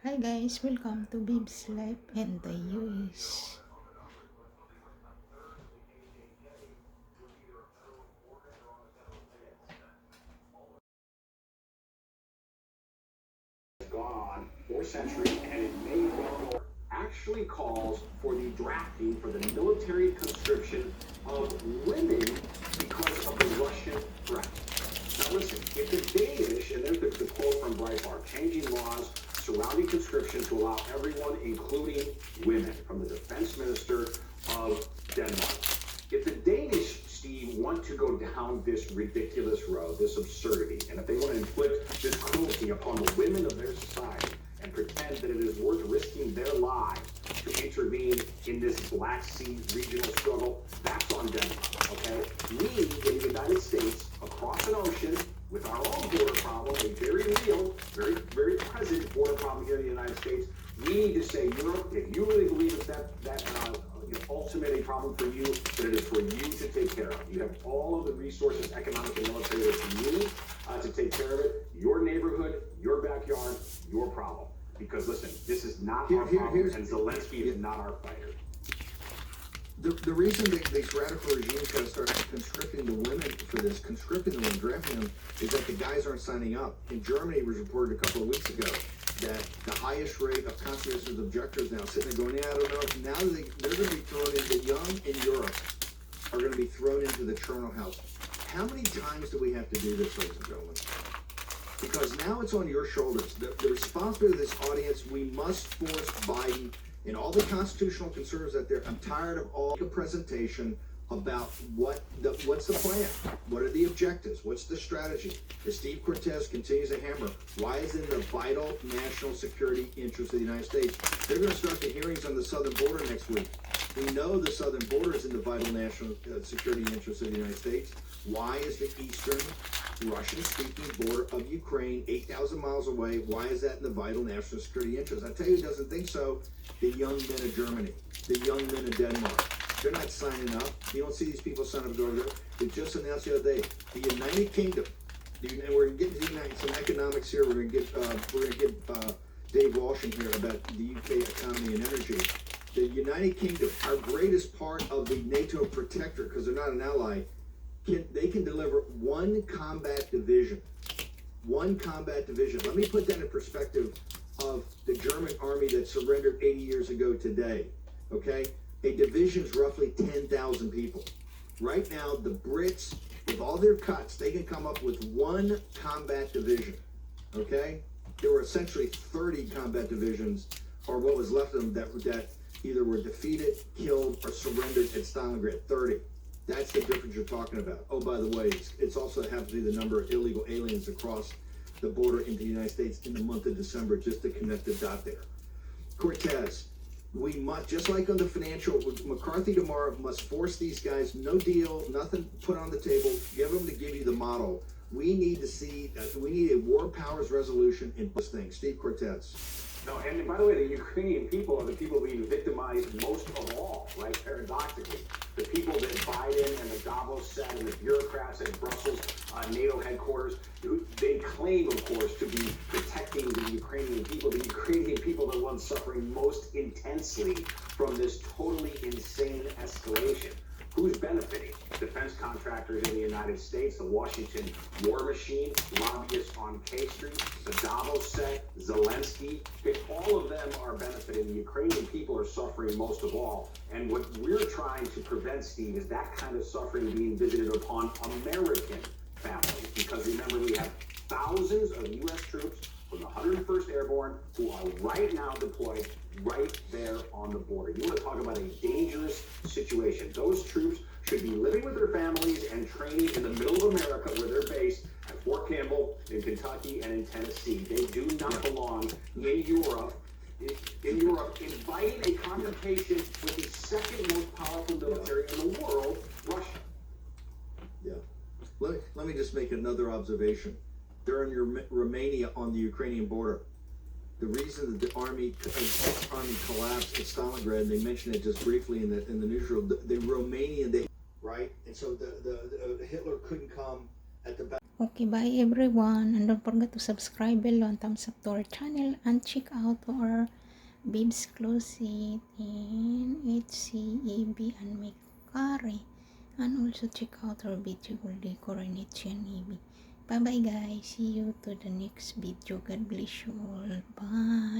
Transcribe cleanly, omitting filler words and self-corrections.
Hi guys, welcome to Bib's Life and the US. Gone on for centuries, and it may well actually calls for the drafting for the military conscription of women because of the Russian threat. Now listen, if the Danish, and there's the quote from Breitbart, changing laws surrounding conscription to allow everyone, including women, from the defense minister of Denmark. If the Danish, Steve, want to go down this ridiculous road, this absurdity, and if they want to inflict this cruelty upon the women of their society and pretend that it is worth risking their lives to intervene in this Black Sea regional struggle, that's on Denmark, okay? We, in the United States, across an ocean, with our own border problem, a very real, very present border problem here in the United States, we need to say, Europe, if you really believe it's that ultimately a problem for you, but it is for you to take care of. You have all of the resources, economic and military, that you need to take care of it. Your neighborhood, your backyard, your problem. Because listen, this is not our problem, and Zelensky is not our fighter. The reason that these radical regimes got to start conscripting the women for this, conscripting them and drafting them, is that the guys aren't signing up. In Germany, it was reported a couple of weeks ago that the highest rate of conscientious objectors now sitting there going, yeah, I don't know. Now they're going to be thrown into, young in Europe are going to be thrown into the charnel house. How many times do we have to do this, ladies and gentlemen? Because now it's on your shoulders. The responsibility of this audience, we must force Biden and all the constitutional conservatives out there. I'm tired of all the presentation about what's the plan, what are the objectives, what's the strategy. As Steve Cortez continues to hammer, why is it in the vital national security interest of the United States? They're going to start the hearings on the southern border next week. We know the southern border is in the vital national security interest of the United States. Why is the eastern Russian-speaking border of Ukraine 8,000 miles away? Why is that in the vital national security interest? I tell you who doesn't think so. The young men of Germany, the young men of Denmark. They're not signing up. You don't see these people sign up to go there. They just announced the other day, the United Kingdom, and we're getting some economics here. We're going to get Dave Walsh in here about the UK economy and energy. The United Kingdom, our greatest part of the NATO protector, because they're not an ally, they can deliver one combat division. One combat division. Let me put that in perspective of the German army that surrendered 80 years ago today. Okay? A division is roughly 10,000 people. Right now, the Brits, with all their cuts, they can come up with one combat division. Okay? There were essentially 30 combat divisions, or what was left of them, that either were defeated, killed, or surrendered at Stalingrad. 30. That's the difference you're talking about. Oh, by the way, it's also happens to be the number of illegal aliens across the border into the United States in the month of December, just to connect the dot there. Cortez, we must, just like on the financial, McCarthy tomorrow must force these guys, no deal, nothing put on the table, give them to give you the model. We need to see, we need a war powers resolution in this thing. Steve Cortez. No, and by the way, the Ukrainian people are the people being victimized most of all, right? Paradoxically, the people that Biden and the Davos set and the bureaucrats at Brussels, NATO headquarters, they claim, of course, to be protecting the Ukrainian people. The Ukrainian people are the ones suffering most intensely from this totally insane escalation. Who's benefiting? Defense contractors in the United States, the Washington war machine, lobbyists on K Street, the Davos set, Zelensky. All of them are benefiting. The Ukrainian people are suffering most of all. And what we're trying to prevent, Steve, is that kind of suffering being visited upon American families. Because remember, we have thousands of U.S. troops from the 101st Airborne who are right now deployed right there on the border. You want to talk about a dangerous situation. Those troops should be living with their families and training in the middle of America where they're based at Fort Campbell in Kentucky and in Tennessee. They do not belong in Europe. Inviting a confrontation with the second most powerful military in the world, Russia. Yeah. Let me just make another observation. They're in Romania on the Ukrainian border. The reason that the army collapsed at Stalingrad, and they mentioned it just briefly in the newsroom, the Romanian, right? And so the Hitler couldn't come at the back. Okay, bye everyone, and don't forget to subscribe below and thumbs up to our channel and check out our beybs closet in HCEB and make curry, and also check out our beautiful decor in HNEB. Bye bye guys, see you to the next video. God bless you all. Bye.